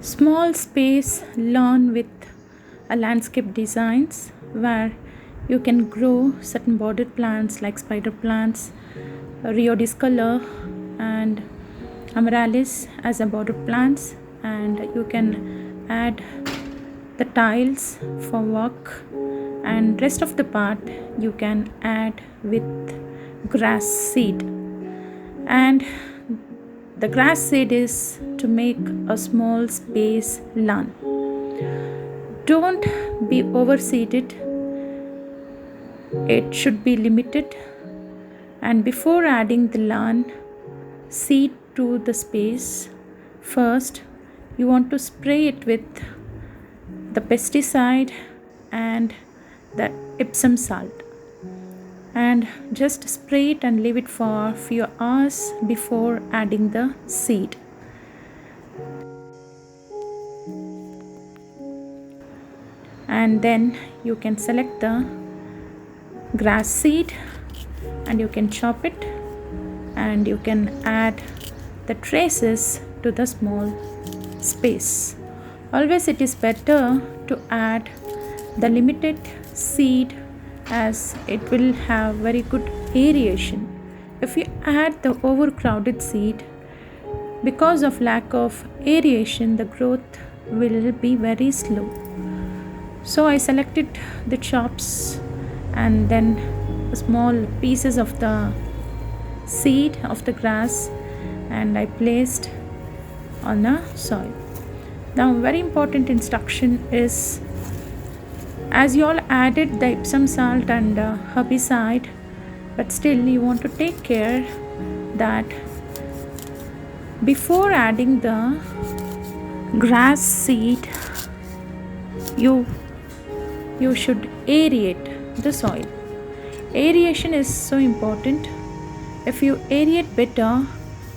small space lawn with a landscape designs where you can grow certain border plants like spider plants, Rio discolor, and amaryllis as a border plants, and you can add the tiles for work, and rest of the part you can add with grass seed. And the grass seed is to make a small space lawn. Don't be overseeded, it should be limited. And before adding the lawn seed to the space, first you want to spray it with the pesticide and the Epsom salt, and just spray it and leave it for few hours before adding the seed. And then you can select the grass seed and you can chop it, and you can add the traces to the small space. Always it is better to add the limited seed as it will have very good aeration. If you add the overcrowded seed, because of lack of aeration, the growth will be very slow. So I selected the chops and then small pieces of the seed of the grass, and I placed on the soil. Now very important instruction is, as you all added the Epsom salt and herbicide, but still you want to take care that before adding the grass seed you should aerate the soil. Aeration is so important. If you aerate better,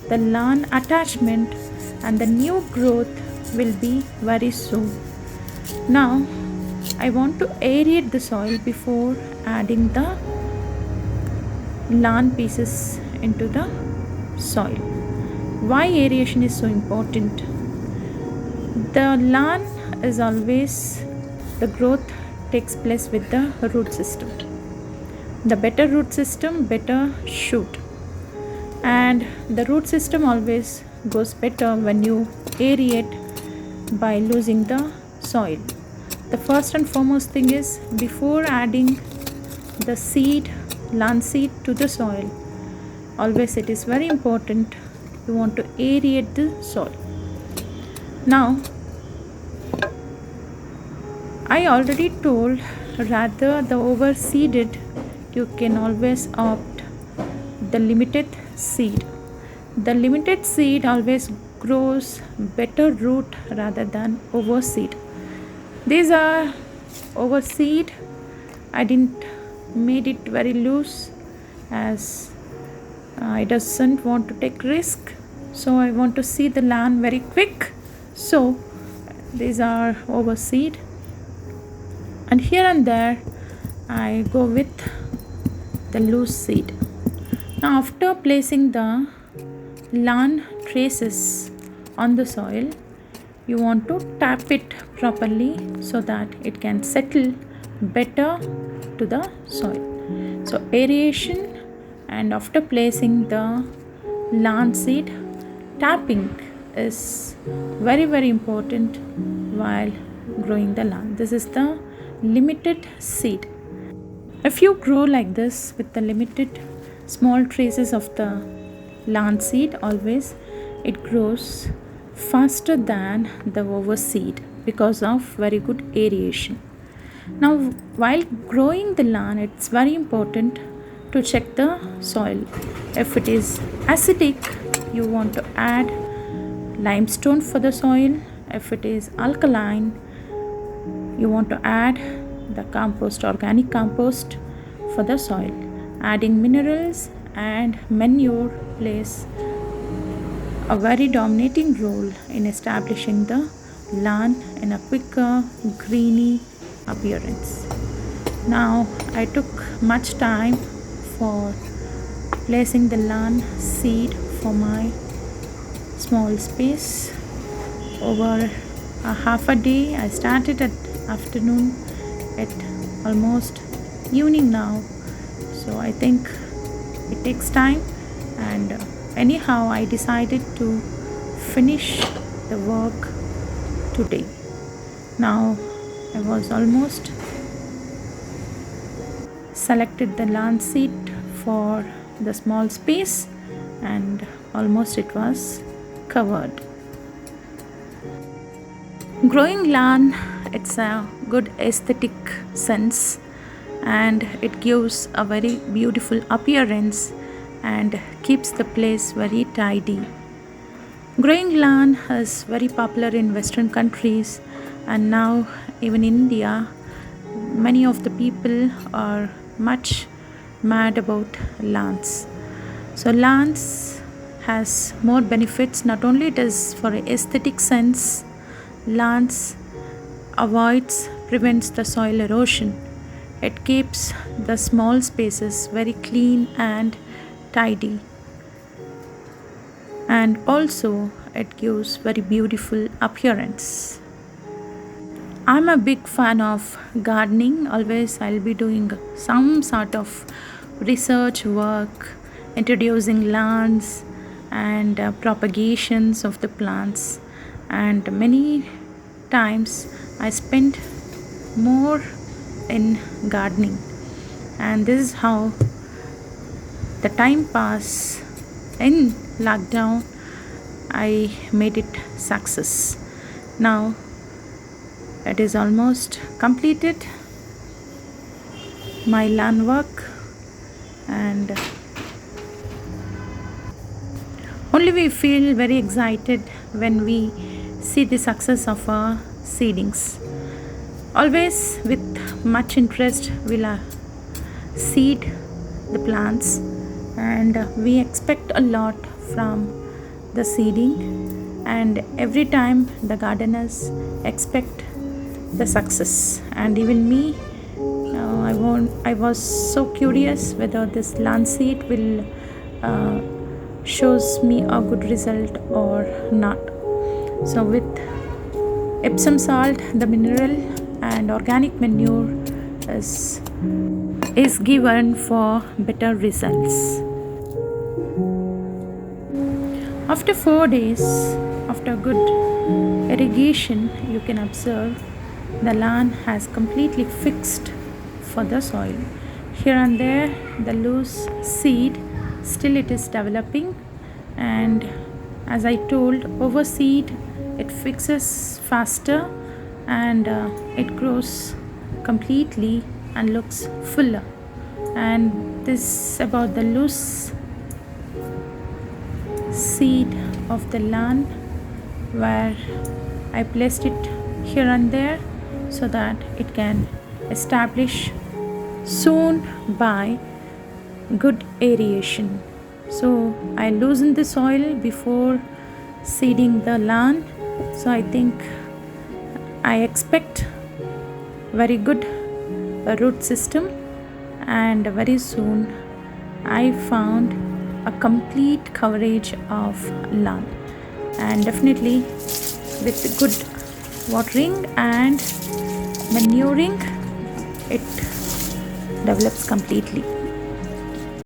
the lawn attachment and the new growth will be very soon. Now I want to aerate the soil before adding the lawn pieces into the soil. Why aeration is so important? The lawn is always, the growth takes place with the root system. The better root system, better shoot. And the root system always goes better when you aerate by losing the soil. The first and foremost thing is, before adding the seed, lawn seed to the soil, always it is very important, you want to aerate the soil. Now I already told, rather the overseeded, you can always opt the limited seed. The limited seed always grows better root rather than overseed. These are overseed. I didn't made it very loose as I doesn't want to take risk. So I want to see the lawn very quick. So these are overseed. And here and there I go with the loose seed. Now after placing the lawn traces on the soil, you want to tap it properly so that it can settle better to the soil. So aeration, and after placing the lawn seed, tapping is very important while growing the lawn. This is the limited seed. If you grow like this with the limited small traces of the lawn seed, always it grows faster than the overseed because of very good aeration. Now while growing the lawn, it's very important to check the soil. If it is acidic, you want to add limestone for the soil. If it is alkaline, you want to add the compost, organic compost for the soil. Adding minerals and manure plays a very dominating role in establishing the lawn in a quicker, greeny appearance. Now I took much time for placing the lawn seed for my small space. Over a half a day. I started at afternoon, at almost evening now. So I think it takes time, and anyhow I decided to finish the work today. Now I was almost selected the lawn seat for the small space, and almost it was covered. Growing lawn, it's a good aesthetic sense, and it gives a very beautiful appearance and keeps the place very tidy. Growing lawn is very popular in Western countries, and now even in India, many of the people are much mad about lawns. So lawns has more benefits. Not only it is for aesthetic sense, lawns prevents the soil erosion. It keeps the small spaces very clean and tidy, and also it gives very beautiful appearance. I'm a big fan of gardening. Always I'll be doing some sort of research work, introducing plants and propagations of the plants, and many times I spend more in gardening, and this is how the time pass. In lockdown I made it success. Now it is almost completed my lawn work, and only we feel very excited when we see the success of our seedings. Always with much interest we'll seed the plants, and we expect a lot from the seeding, and every time the gardeners expect the success. And even me, I was so curious whether this lawn seed will shows me a good result or not. So with Epsom salt, the mineral and organic manure is given for better results. After 4 days, after good irrigation, you can observe the lawn has completely fixed for the soil. Here and there the loose seed, still it is developing, and as I told, overseed it fixes faster, and it grows completely and looks fuller. And this about the loose seed of the lawn, where I placed it here and there so that it can establish soon by good aeration. So I loosened the soil before seeding the lawn. So I think I expect very good root system, and very soon I found a complete coverage of lawn, and definitely with good watering and manuring it develops completely.